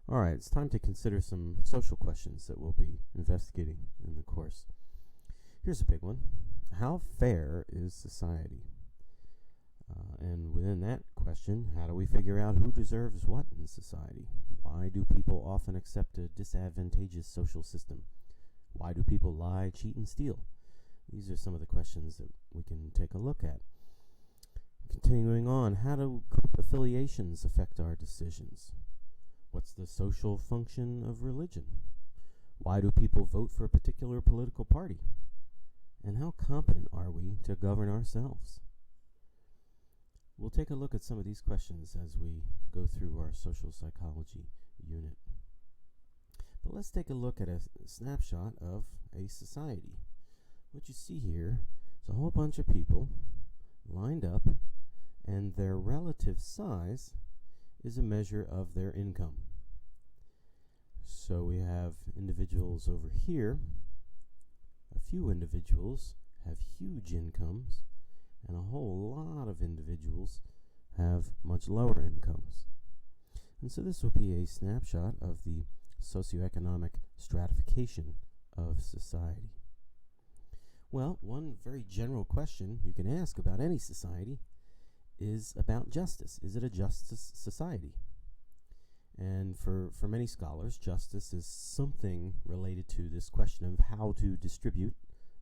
All right, it's time to consider some social questions that we'll be investigating in the course. Here's a big one. How fair is society? And within that question, how do we figure out who deserves what in society? Why do people often accept a disadvantageous social system? Why do people lie, cheat, and steal? These are some of the questions that we can take a look at. Continuing on, how do group affiliations affect our decisions? What's the social function of religion? Why do people vote for a particular political party? And how competent are we to govern ourselves? We'll take a look at some of these questions as we go through our social psychology unit. But let's take a look at a snapshot of a society. What you see here is a whole bunch of people lined up, and their relative size is a measure of their income. So we have individuals over here. A few individuals have huge incomes, and a whole lot of individuals have much lower incomes. And so this will be a snapshot of the socioeconomic stratification of society. Well, one very general question you can ask about any society is about justice. Is it a justice society? And for many scholars, justice is something related to this question of how to distribute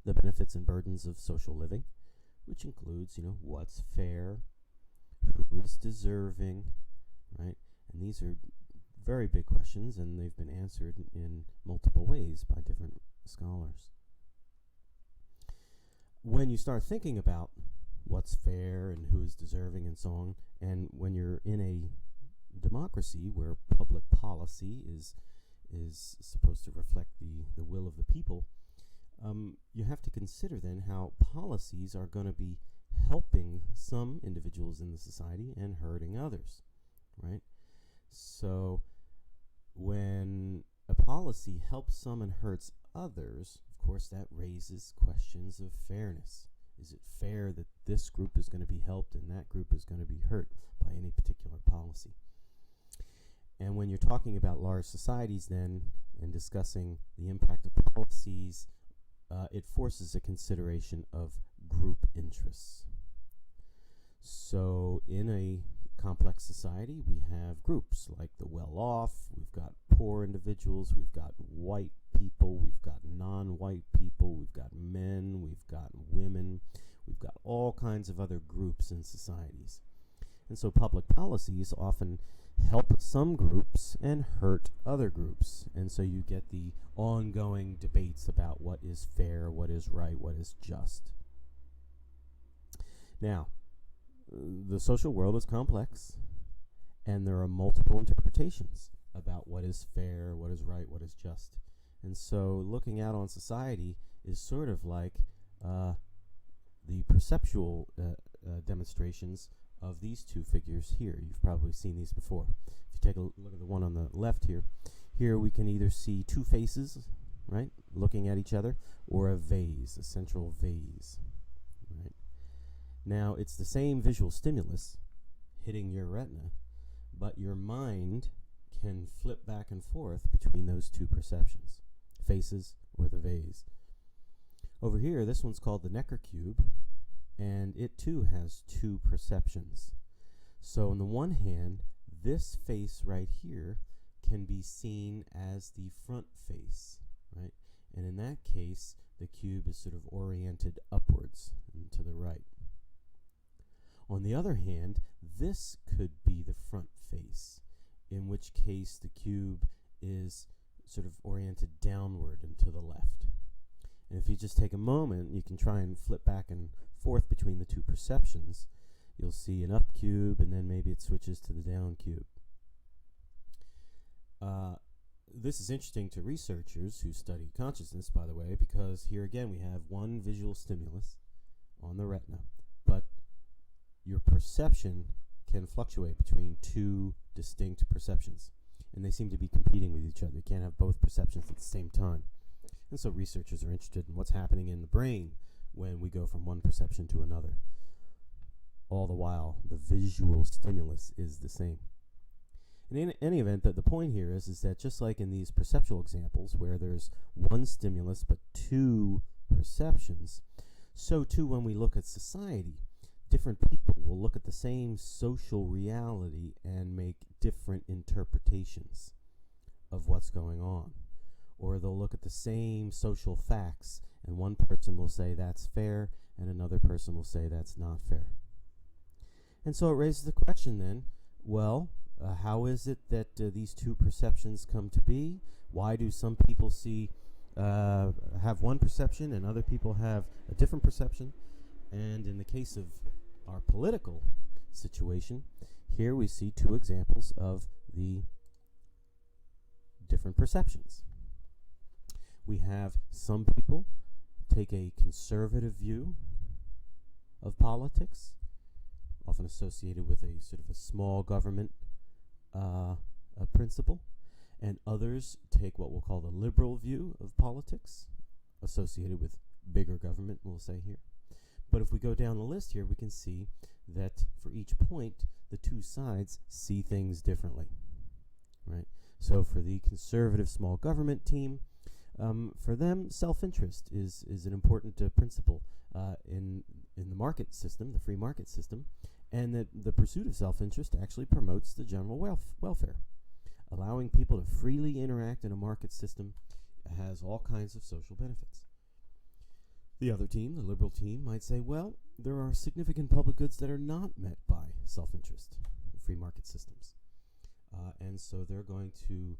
the benefits and burdens of social living, which includes, what's fair, who is deserving, right? And these are very big questions, and they've been answered in multiple ways by different scholars. When you start thinking about what's fair and who is deserving and so on, and when you're in a democracy where public policy is supposed to reflect the will of the people, you have to consider then how policies are going to be helping some individuals in the society and hurting others, right? So when a policy helps some and hurts others, of course that raises questions of fairness. Is it fair that this group is going to be helped and that group is going to be hurt by any particular policy? And when you're talking about large societies then and discussing the impact of policies, it forces a consideration of group interests. So in a complex society, we have groups like the well-off, we've got poor individuals, we've got white people, we've got non-white people, we've got men, we've got women, we've got all kinds of other groups in societies. And so public policies often help some groups and hurt other groups. And so you get the ongoing debates about what is fair, what is right, what is just. Now, the social world is complex, and there are multiple interpretations about what is fair, what is right, what is just. And so looking out on society is sort of like the perceptual demonstrations of these two figures here. You've probably seen these before. If you take a look at the one on the left here we can either see two faces, right, looking at each other, or a vase, a central vase, right? Now, it's the same visual stimulus hitting your retina, but your mind can flip back and forth between those two perceptions, faces or the vase. Over here, this one's called the Necker cube, and it too has two perceptions. So on the one hand, this face right here can be seen as the front face, right? And in that case, the cube is sort of oriented upwards and to the right. On the other hand, this could be the front face, in which case the cube is sort of oriented downward and to the left. And if you just take a moment, you can try and flip back and forth between the two perceptions. You'll see an up cube, and then maybe it switches to the down cube. This is interesting to researchers who study consciousness, by the way, because here again we have one visual stimulus on the retina, but your perception can fluctuate between two distinct perceptions, and they seem to be competing with each other. You can't have both perceptions at the same time. And so researchers are interested in what's happening in the brain when we go from one perception to another. All the while, the visual stimulus is the same. In any event, the point here is that just like in these perceptual examples where there's one stimulus but two perceptions, so too when we look at society, different people will look at the same social reality and make different interpretations of what's going on. Or they'll look at the same social facts and one person will say that's fair and another person will say that's not fair. And so it raises the question then, well, how is it that these two perceptions come to be? Why do some people have one perception and other people have a different perception? And in the case of our political situation, here we see two examples of the different perceptions. We have some people take a conservative view of politics, often associated with a sort of a small government principle, and others take what we'll call the liberal view of politics, associated with bigger government, we'll say here. But if we go down the list here, we can see that for each point, the two sides see things differently, right? So for the conservative small government team, for them, self-interest is an important principle in the market system, the free market system, and that the pursuit of self-interest actually promotes the general welfare. Allowing people to freely interact in a market system has all kinds of social benefits. The other team, the liberal team, might say, well, there are significant public goods that are not met by self-interest, free market systems. And so they're going to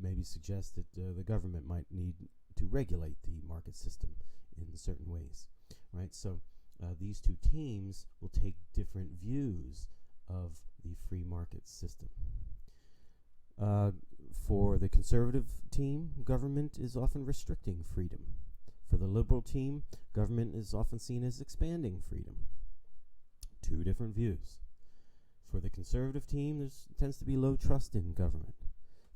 maybe suggest that the government might need to regulate the market system in certain ways, right? So these two teams will take different views of the free market system. For the conservative team, government is often restricting freedom. For the liberal team, government is often seen as expanding freedom. Two different views. For the conservative team, there tends to be low trust in government.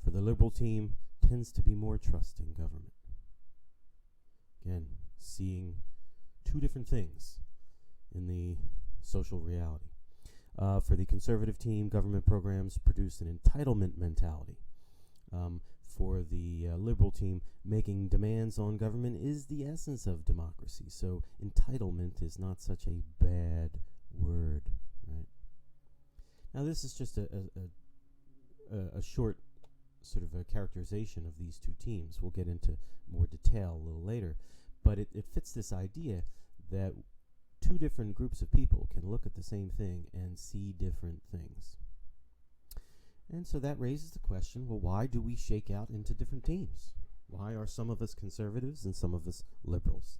For the liberal team, tends to be more trust in government. Again, seeing two different things in the social reality. For the conservative team, government programs produce an entitlement mentality. For the liberal team, making demands on government is the essence of democracy. So entitlement is not such a bad word, right? Now this is just a short sort of a characterization of these two teams. We'll get into more detail a little later. But it fits this idea that two different groups of people can look at the same thing and see different things. And so that raises the question, well, why do we shake out into different teams? Why are some of us conservatives and some of us liberals?